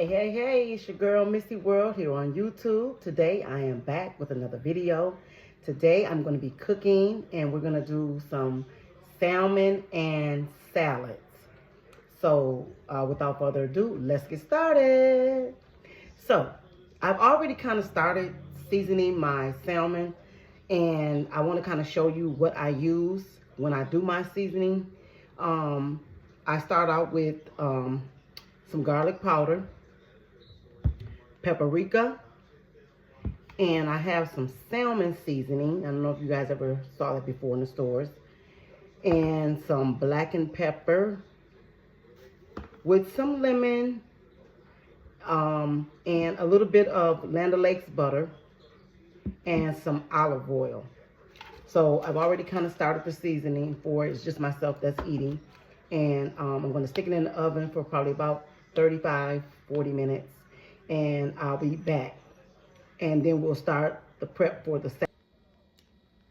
Hey, it's your girl Missy World here on YouTube. Today I am back with another video. Today I'm going to be cooking and we're going to do some salmon and salads. So without further ado, let's get started. So I've already kind of started seasoning my salmon and I want to kind of show you what I use when I do my seasoning. I start out with some garlic powder, paprika, and I have some salmon seasoning. I don't know if you guys ever saw that before in the stores. And some blackened pepper with some lemon and a little bit of Land O'Lakes butter and some olive oil. So I've already kind of started the seasoning for it. It's just myself that's eating. And I'm going to stick it in the oven for probably about 35-40 minutes. And I'll be back. And then we'll start the prep for the salmon.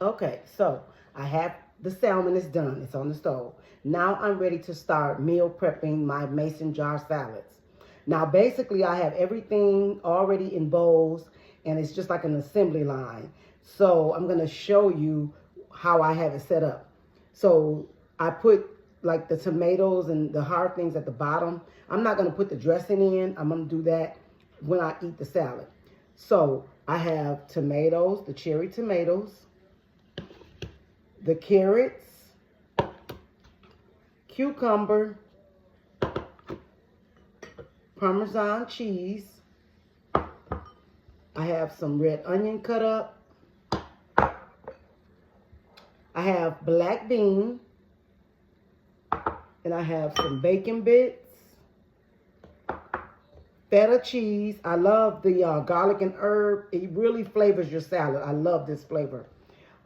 Okay, so I have the salmon is done. It's on the stove. Now I'm ready to start meal prepping my mason jar salads. Now basically I have everything already in bowls and it's just like an assembly line. So I'm going to show you how I have it set up. So I put like the tomatoes and the hard things at the bottom. I'm not going to put the dressing in. I'm going to do that when I eat the salad. So I have tomatoes, the cherry tomatoes, the carrots, cucumber, Parmesan cheese. I have some red onion cut up. I have black bean. And I have some bacon bits, feta cheese. I love the garlic and herb. It really flavors your salad. I love this flavor.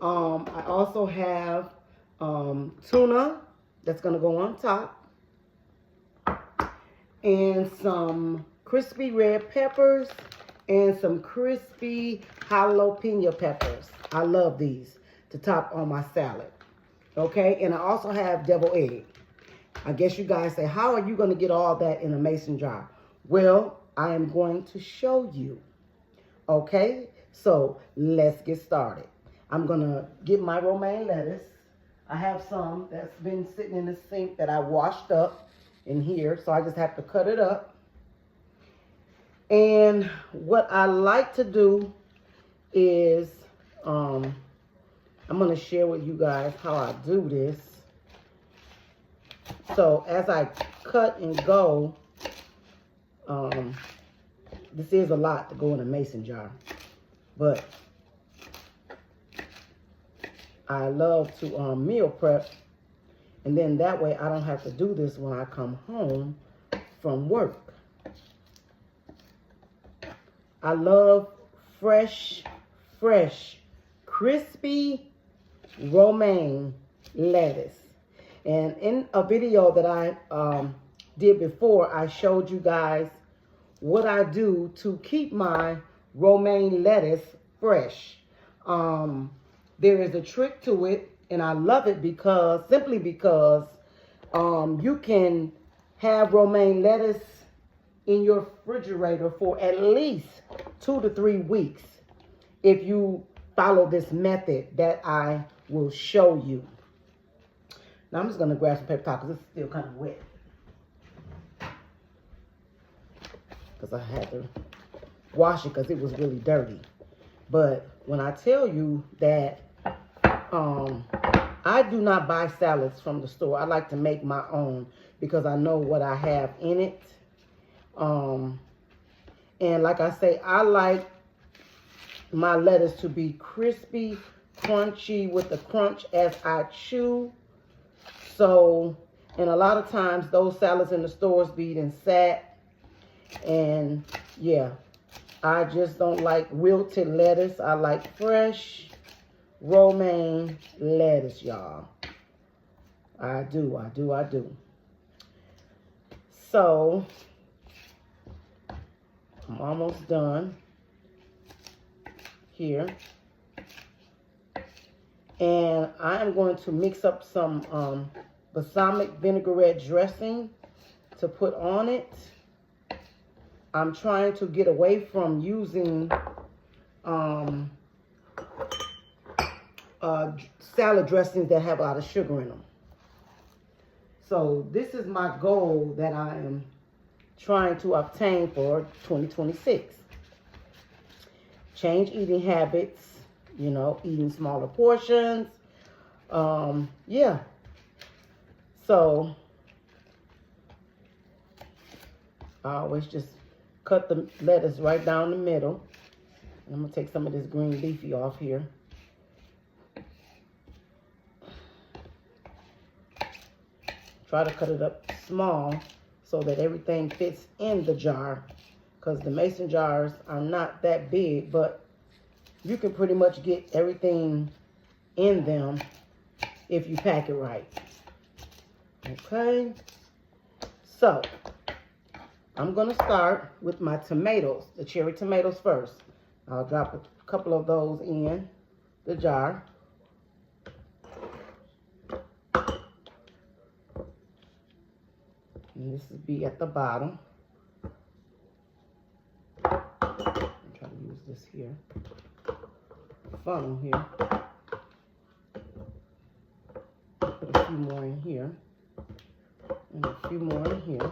I also have tuna that's going to go on top. And some crispy red peppers and some crispy jalapeno peppers. I love these to top on my salad. Okay, and I also have deviled egg. I guess you guys say, how are you going to get all that in a mason jar? Well, I am going to show you. Okay, so let's get started. I'm going to get my romaine lettuce. I have some that's been sitting in the sink that I washed up in here, so I just have to cut it up. And what I like to do is, I'm going to share with you guys how I do this. So as I cut and go, this is a lot to go in a mason jar, but I love to meal prep, and then that way I don't have to do this when I come home from work. I love fresh, crispy romaine lettuce. And in a video that I did before, I showed you guys what I do to keep my romaine lettuce fresh. There is a trick to it, and I love it simply because you can have romaine lettuce in your refrigerator for at least 2 to 3 weeks if you follow this method that I will show you. Now I'm just going to grab some paper towel because it's still kind of wet. Because I had to wash it because it was really dirty. But when I tell you that I do not buy salads from the store. I like to make my own because I know what I have in it. And like I say, I like my lettuce to be crispy, crunchy with the crunch as I chew. So, and a lot of times those salads in the stores be eating sat. And yeah, I just don't like wilted lettuce. I like fresh romaine lettuce, y'all. I do. So, I'm almost done here. And I am going to mix up some balsamic vinaigrette dressing to put on it. I'm trying to get away from using salad dressings that have a lot of sugar in them. So this is my goal that I am trying to obtain for 2026. Change eating habits, you know, eating smaller portions. Yeah. So I always just cut the lettuce right down the middle. And I'm going to take some of this green leafy off here. Try to cut it up small so that everything fits in the jar, because the mason jars are not that big, but you can pretty much get everything in them if you pack it right. Okay, so I'm gonna start with my tomatoes, the cherry tomatoes first. I'll drop a couple of those in the jar. And this will be at the bottom. I'm trying to use this here, funnel here. Put a few more in here, and a few more in here.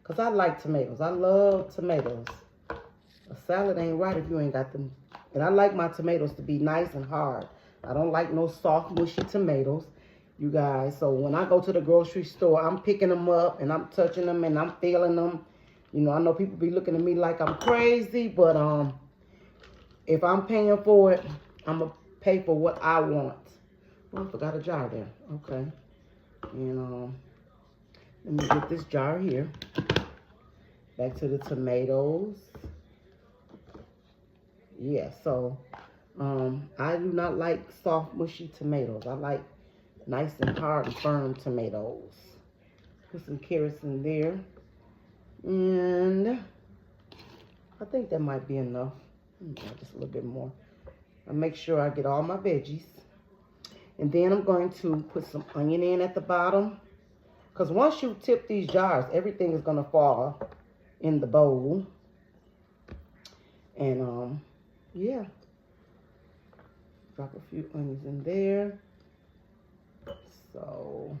Because I like tomatoes. I love tomatoes. A salad ain't right if you ain't got them. And I like my tomatoes to be nice and hard. I don't like no soft, mushy tomatoes, you guys. So when I go to the grocery store, I'm picking them up and I'm touching them and I'm feeling them. You know, I know people be looking at me like I'm crazy, but if I'm paying for it, I'm going to pay for what I want. Oh, I forgot a jar there. Okay. And let me get this jar here. Back to the tomatoes. Yeah, so I do not like soft, mushy tomatoes. I like nice and hard and firm tomatoes. Put some carrots in there. And I think that might be enough. Just a little bit more. I'll make sure I get all my veggies. And then I'm going to put some onion in at the bottom. Because once you tip these jars, everything is going to fall in the bowl. And yeah. Drop a few onions in there. So,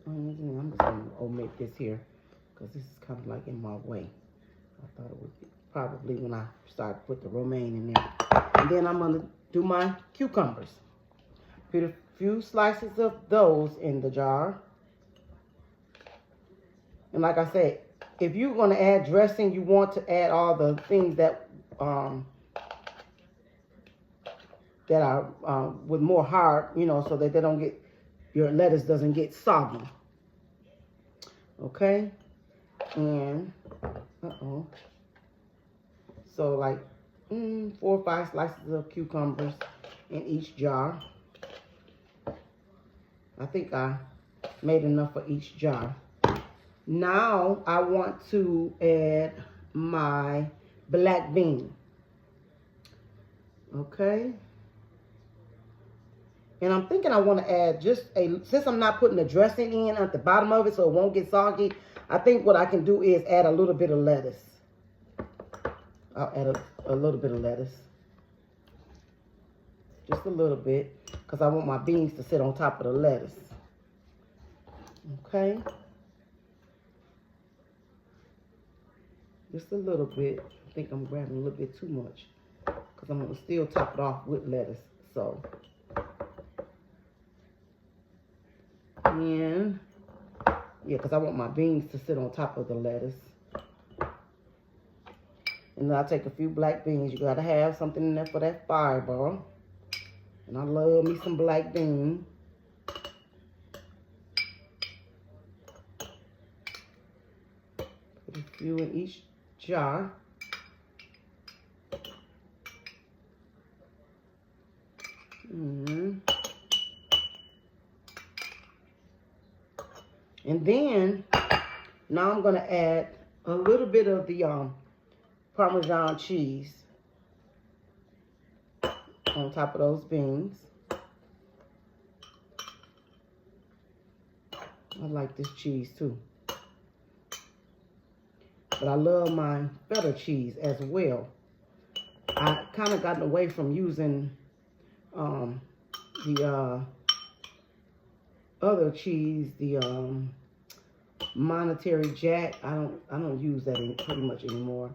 onions in. I'm just going to omit this here, because this is kind of like in my way. I thought it would be probably when I start put the romaine in there. And then I'm going to do my cucumbers. Put a few slices of those in the jar. And like I said, if you're going to add dressing, you want to add all the things that are with more hard, you know, so that they don't get, your lettuce doesn't get soggy. Okay? And, so like 4 or 5 slices of cucumbers in each jar. I think I made enough for each jar. Now I want to add my black bean. Okay. And I'm thinking I want to add just since I'm not putting the dressing in at the bottom of it so it won't get soggy, I think what I can do is add a little bit of lettuce. I'll add a little bit of lettuce. Just a little bit, because I want my beans to sit on top of the lettuce. Okay. Just a little bit. I think I'm grabbing a little bit too much, because I'm going to still top it off with lettuce. So, and yeah, because I want my beans to sit on top of the lettuce. And then I'll take a few black beans. You got to have something in there for that fireball. And I love me some black beans. Put a few in each jar. And then, now I'm going to add a little bit of the Parmesan cheese on top of those beans. I like this cheese too. But I love my feta cheese as well. I kind of gotten away from using the other cheese, the Monterey Jack. I don't use that pretty much anymore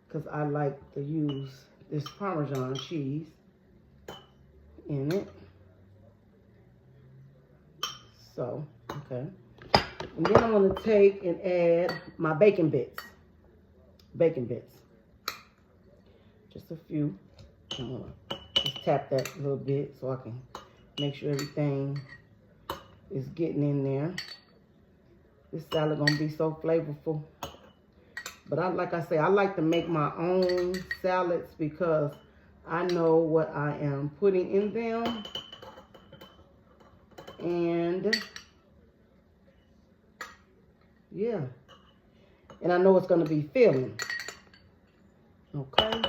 because I like to use this Parmesan cheese in it. So, okay. And then I'm going to take and add my bacon bits. Bacon bits. Just a few. I'm going to just tap that a little bit so I can make sure everything is getting in there. This salad going to be so flavorful. But like I say, I like to make my own salads because I know what I am putting in them. And yeah, and I know it's going to be filling. Okay,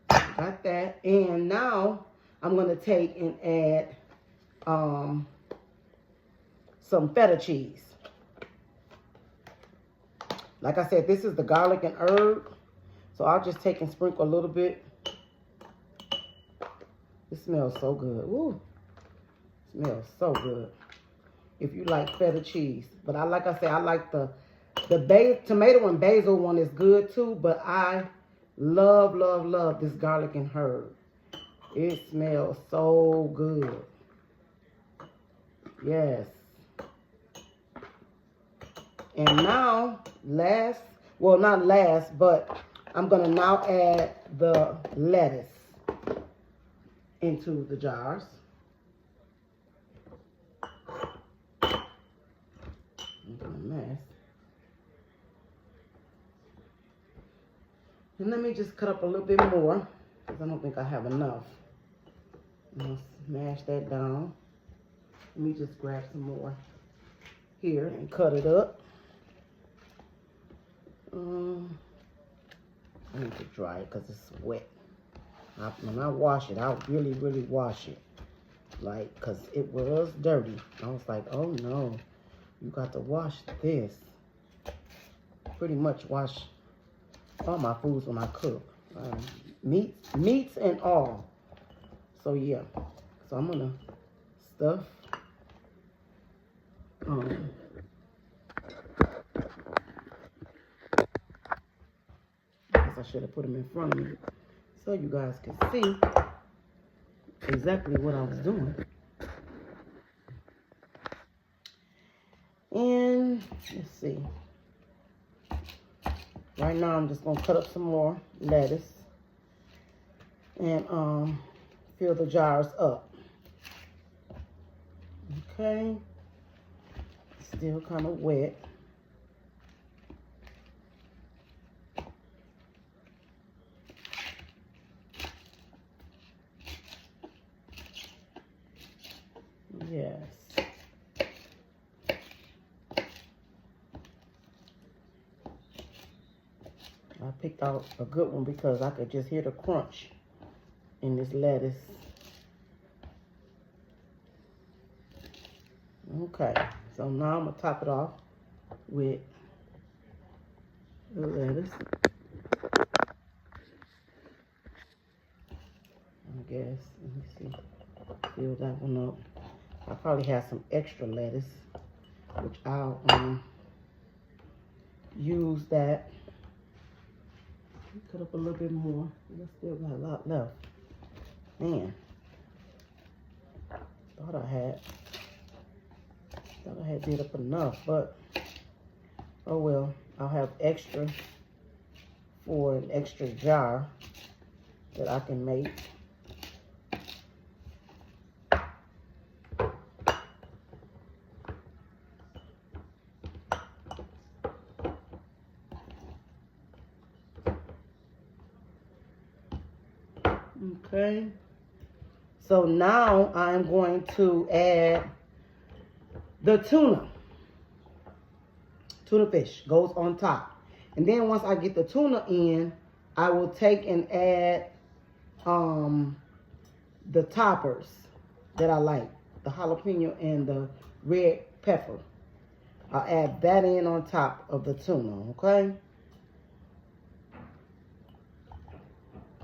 got that. And now I'm going to take and add some feta cheese. Like I said, this is the garlic and herb, so I'll just take and sprinkle a little bit. It smells so good. Ooh, smells so good. If you like feta cheese, but like I said, I like the tomato and basil one is good too. But I love this garlic and herb. It smells so good. Yes. And now, not last, but I'm going to now add the lettuce into the jars. Mess. And let me just cut up a little bit more because I don't think I have enough. I'm going to smash that down. Let me just grab some more here and cut it up. I need to dry it because it's wet. When I wash it, I'll really wash it. Like, because it was dirty. I was like, oh no, you got to wash this. Pretty much wash all my foods when I cook. Meats and all. So yeah. So I'm going to stuff. I should have put them in front of me so you guys can see exactly what I was doing. And let's see. Right now I'm just gonna cut up some more lettuce and fill the jars up. Okay. Still kind of wet. Yes. I picked out a good one because I could just hear the crunch in this lettuce. Okay, so now I'm going to top it off with the lettuce. I guess, let me see, fill that one up. I probably have some extra lettuce, which I'll use that. Cut up a little bit more. I still got a lot left. Man, thought I had did up enough, but oh well. I'll have extra for an extra jar that I can make. Okay, so now I'm going to add the tuna fish goes on top. And then once I get the tuna in, I will take and add the toppers that I like, the jalapeno and the red pepper. I'll add that in on top of the tuna, okay?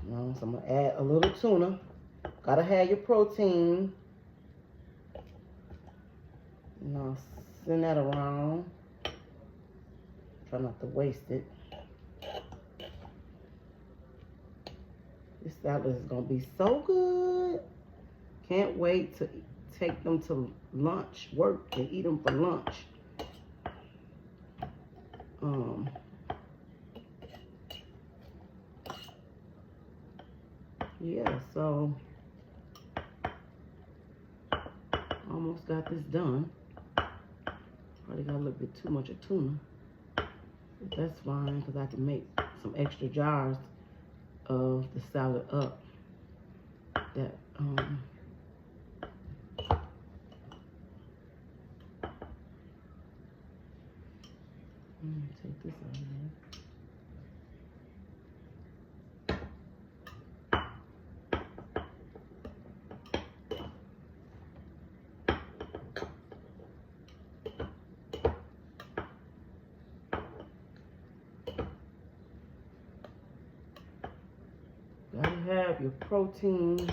So I'm going to add a little tuna. Gotta have your protein. Send that around. Try not to waste it. This salad is gonna be so good. Can't wait to take them to lunch, work, and eat them for lunch. Yeah, so almost got this done. Probably got a little bit too much of tuna. But that's fine, because I can make some extra jars of the salad up. That let me take this out of here. Gotta have your protein.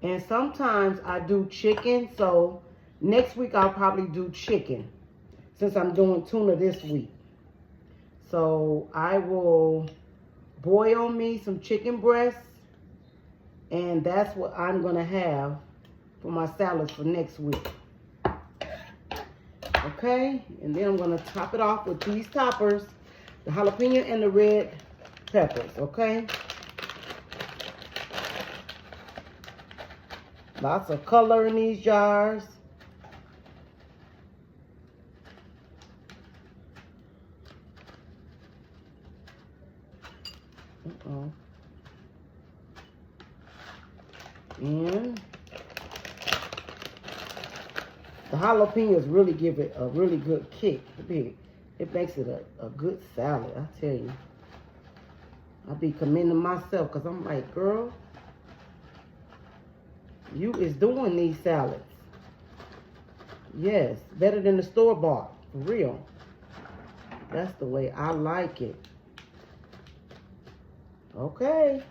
And sometimes I do chicken, so next week I'll probably do chicken since I'm doing tuna this week. So I will boil me some chicken breasts, and that's what I'm gonna have for my salads for next week. Okay, and then I'm gonna top it off with these toppers, the jalapeno and the red peppers, okay? Lots of color in these jars. And the jalapenos really give it a really good kick. It makes it a good salad, I tell you. I be commending myself because I'm like, girl, you is doing these salads. Yes, better than the store-bought, for real. That's the way I like it. Okay.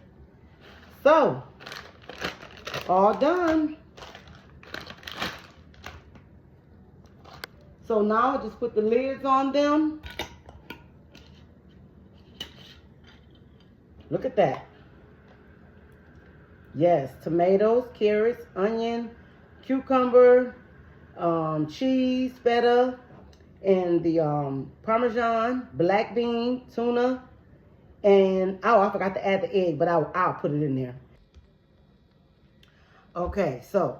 So, all done. So now I just put the lids on them. Look at that. Yes, tomatoes, carrots, onion, cucumber, cheese, feta, and the Parmesan, black bean, tuna, and oh, I forgot to add the egg, but I'll put it in there. Okay, so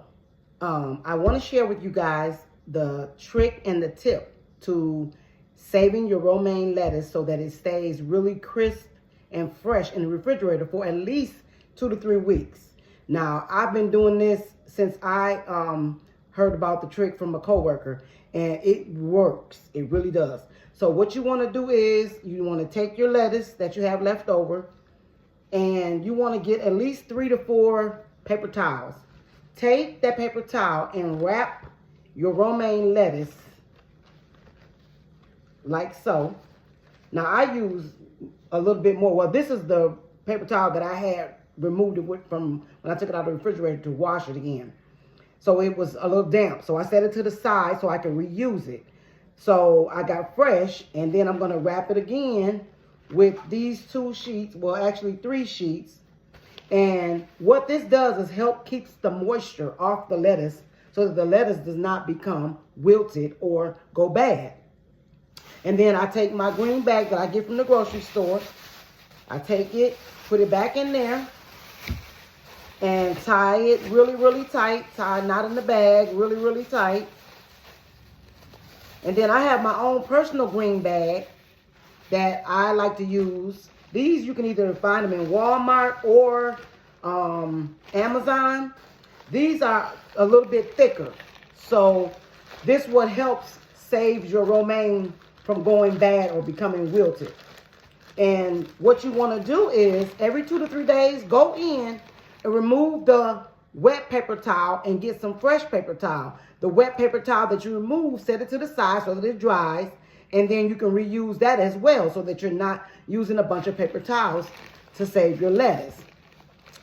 I want to share with you guys the trick and the tip to saving your romaine lettuce so that it stays really crisp and fresh in the refrigerator for at least 2 to 3 weeks. Now, I've been doing this since I heard about the trick from a coworker, and it works. It really does. So what you want to do is you want to take your lettuce that you have left over, and you want to get at least 3 to 4 paper towels. Take that paper towel and wrap your romaine lettuce like so. Now, I use a little bit more. Well, this is the paper towel that I had removed it from when I took it out of the refrigerator to wash it again. So it was a little damp. So I set it to the side so I can reuse it. So I got fresh, and then I'm going to wrap it again with these 2 sheets. Well, actually 3 sheets. And what this does is help keeps the moisture off the lettuce so that the lettuce does not become wilted or go bad. And then I take my green bag that I get from the grocery store. I take it, put it back in there, and tie it really, really tight. Tie a knot in the bag, really, really tight. And then I have my own personal green bag that I like to use. These you can either find them in Walmart or Amazon. These are a little bit thicker. So this what helps save your romaine from going bad or becoming wilted. And what you want to do is every 2 to 3 days, go in and remove the wet paper towel and get some fresh paper towel. The wet paper towel that you remove, set it to the side so that it dries. And then you can reuse that as well so that you're not using a bunch of paper towels to save your lettuce.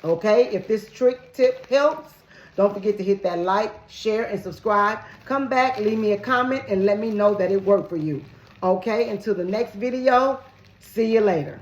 Okay, if this trick tip helps, don't forget to hit that like, share, and subscribe. Come back, leave me a comment, and let me know that it worked for you. Okay, until the next video, see you later.